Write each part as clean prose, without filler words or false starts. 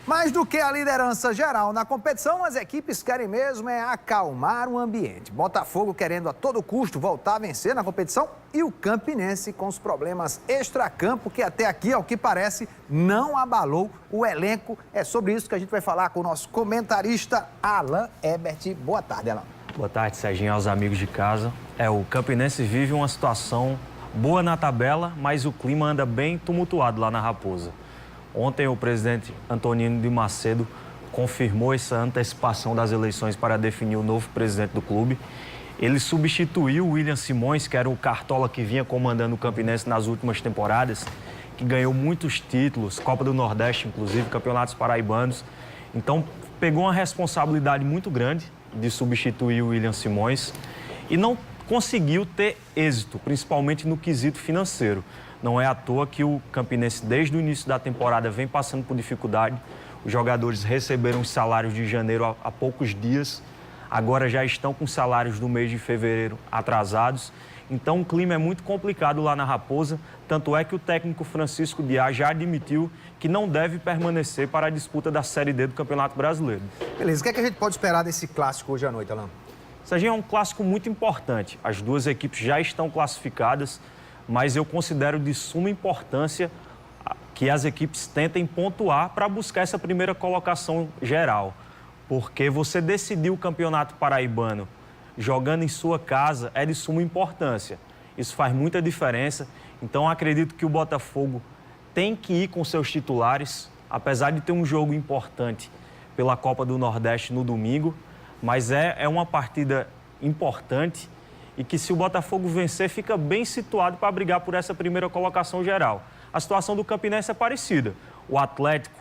Mais do que a liderança geral na competição, as equipes querem mesmo acalmar o ambiente. Botafogo querendo a todo custo voltar a vencer na competição e o Campinense com os problemas extracampo que até aqui, ao que parece, não abalou o elenco. É sobre isso que a gente vai falar com o nosso comentarista Alan Ebert. Boa tarde, Alan. Boa tarde, Serginho, aos amigos de casa. O Campinense vive uma situação boa na tabela, mas o clima anda bem tumultuado lá na Raposa. Ontem, o presidente Antonino de Macedo confirmou essa antecipação das eleições para definir o novo presidente do clube. Ele substituiu o William Simões, que era o cartola que vinha comandando o Campinense nas últimas temporadas, que ganhou muitos títulos, Copa do Nordeste, inclusive, campeonatos paraibanos. Então, pegou uma responsabilidade muito grande de substituir o William Simões e não conseguiu ter êxito, principalmente no quesito financeiro. Não é à toa que o Campinense, desde o início da temporada, vem passando por dificuldade. Os jogadores receberam os salários de janeiro há poucos dias, agora já estão com salários do mês de fevereiro atrasados. Então, o clima é muito complicado lá na Raposa, tanto é que o técnico Francisco Diá já admitiu que não deve permanecer para a disputa da Série D do Campeonato Brasileiro. Beleza, o que é que a gente pode esperar desse clássico hoje à noite, Alan? Serginho, é um clássico muito importante. As duas equipes já estão classificadas, mas eu considero de suma importância que as equipes tentem pontuar para buscar essa primeira colocação geral. Porque você decidir o Campeonato Paraibano jogando em sua casa é de suma importância. Isso faz muita diferença. Então, acredito que o Botafogo tem que ir com seus titulares, apesar de ter um jogo importante pela Copa do Nordeste no domingo, mas é uma partida importante e que, se o Botafogo vencer, fica bem situado para brigar por essa primeira colocação geral. A situação do Campinense é parecida. O Atlético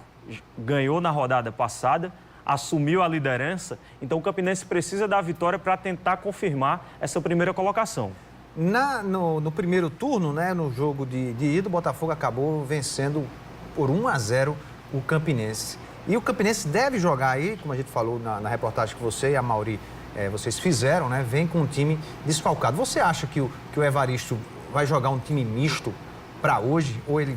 ganhou na rodada passada, assumiu a liderança, então o Campinense precisa da vitória para tentar confirmar essa primeira colocação. No primeiro turno, né, no jogo de ida, o Botafogo acabou vencendo por 1-0 o Campinense. E o Campinense deve jogar aí, como a gente falou na reportagem que você e a Mauri vocês fizeram, né? Vem com um time desfalcado. Você acha que o Evaristo vai jogar um time misto para hoje ou ele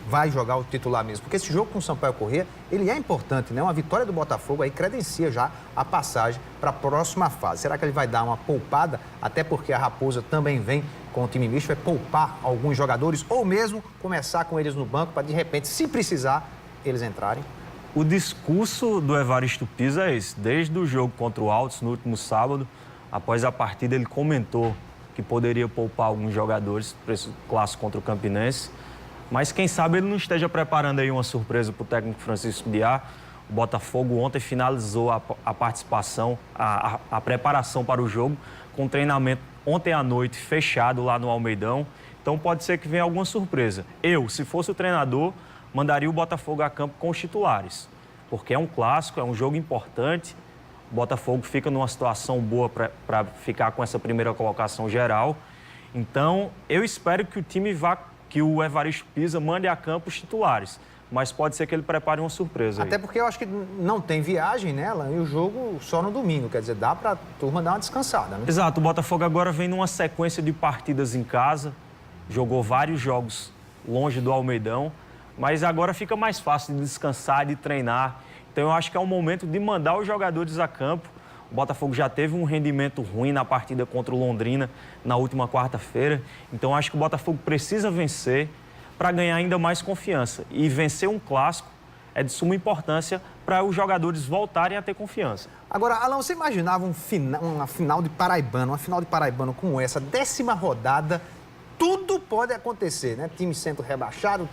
vai jogar o titular mesmo? Porque esse jogo com o Sampaio Corrêa, ele é importante, né? Uma vitória do Botafogo aí credencia já a passagem para a próxima fase. Será que ele vai dar uma poupada? Até porque a Raposa também vem com o time misto, vai poupar alguns jogadores ou mesmo começar com eles no banco para, de repente, se precisar, eles entrarem? O discurso do Evaristo Pisa é esse. Desde o jogo contra o Altos, no último sábado, após a partida, ele comentou que poderia poupar alguns jogadores para esse clássico contra o Campinense. Mas quem sabe ele não esteja preparando aí uma surpresa para o técnico Francisco Diá. O Botafogo ontem finalizou a participação, a preparação para o jogo, com treinamento ontem à noite fechado lá no Almeidão. Então pode ser que venha alguma surpresa. Eu, se fosse o treinador, mandaria o Botafogo a campo com os titulares, porque é um clássico, é um jogo importante. O Botafogo fica numa situação boa para ficar com essa primeira colocação geral. Então, eu espero que o time que o Evaristo Pisa mande a campo os titulares, mas pode ser que ele prepare uma surpresa aí. Até porque eu acho que não tem viagem nela e o jogo só no domingo, quer dizer, dá para a turma dar uma descansada, né? Exato, o Botafogo agora vem numa sequência de partidas em casa, jogou vários jogos longe do Almeidão, mas agora fica mais fácil de descansar, de treinar. Então, eu acho que é o momento de mandar os jogadores a campo. O Botafogo já teve um rendimento ruim na partida contra o Londrina na última quarta-feira. Então, eu acho que o Botafogo precisa vencer para ganhar ainda mais confiança. E vencer um clássico é de suma importância para os jogadores voltarem a ter confiança. Agora, Alan, você imaginava uma final de Paraibano como essa, 10ª rodada? Tudo pode acontecer, né? Time sendo rebaixado,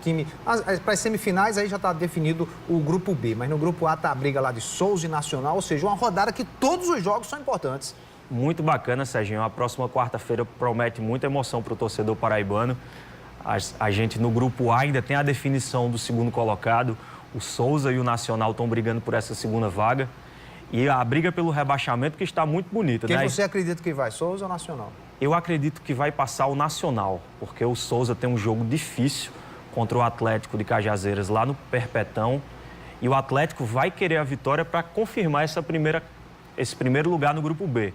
para as semifinais aí já está definido o grupo B, mas no grupo A está a briga lá de Souza e Nacional, ou seja, uma rodada que todos os jogos são importantes. Muito bacana, Serginho. A próxima quarta-feira promete muita emoção para o torcedor paraibano. A gente no grupo A ainda tem a definição do segundo colocado. O Souza e o Nacional estão brigando por essa segunda vaga. E a briga pelo rebaixamento que está muito bonita, né? Quem você acredita que vai, Souza ou Nacional? Eu acredito que vai passar o Nacional, porque o Souza tem um jogo difícil contra o Atlético de Cajazeiras lá no Perpetão. E o Atlético vai querer a vitória para confirmar esse primeiro lugar no grupo B.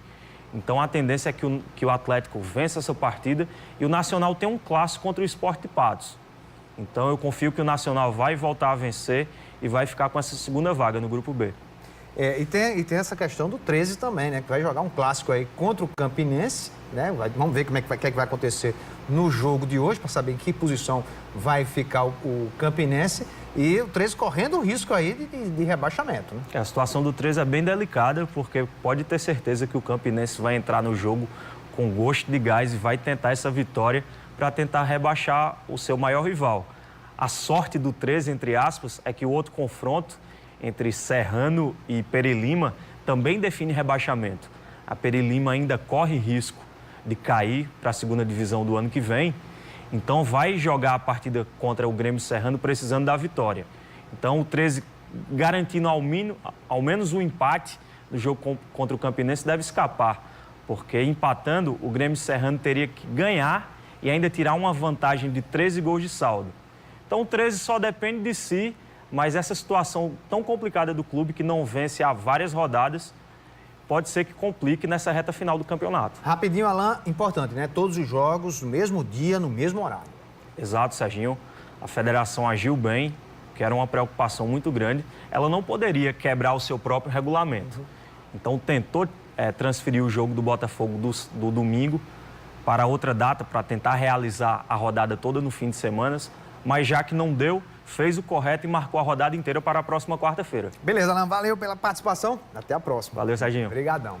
Então a tendência é que o Atlético vença essa partida e o Nacional tem um clássico contra o Sport de Patos. Então eu confio que o Nacional vai voltar a vencer e vai ficar com essa segunda vaga no Grupo B. E tem essa questão do 13 também, né? Que vai jogar um clássico aí contra o Campinense, né? Vamos ver como é que vai acontecer no jogo de hoje, para saber em que posição vai ficar o Campinense. E o 13 correndo o risco aí de rebaixamento, né? A situação do 13 é bem delicada, porque pode ter certeza que o Campinense vai entrar no jogo com gosto de gás e vai tentar essa vitória para tentar rebaixar o seu maior rival. A sorte do 13, entre aspas, é que o outro confronto entre Serrano e Perilima também define rebaixamento. A Perilima ainda corre risco de cair para a segunda divisão do ano que vem, então vai jogar a partida contra o Grêmio Serrano precisando da vitória. Então o 13 garantindo ao menos um empate no jogo contra o Campinense deve escapar, porque empatando o Grêmio Serrano teria que ganhar e ainda tirar uma vantagem de 13 gols de saldo. Então o 13 só depende de si, mas essa situação tão complicada do clube, que não vence há várias rodadas, pode ser que complique nessa reta final do campeonato. Rapidinho, Alain, importante, né? Todos os jogos no mesmo dia, no mesmo horário. Exato, Serginho. A federação agiu bem, que era uma preocupação muito grande. Ela não poderia quebrar o seu próprio regulamento. Então tentou transferir o jogo do Botafogo do domingo para outra data, para tentar realizar a rodada toda no fim de semana, mas já que não deu, fez o correto e marcou a rodada inteira para a próxima quarta-feira. Beleza, Alain, valeu pela participação. Até a próxima. Valeu, Serginho. Obrigadão.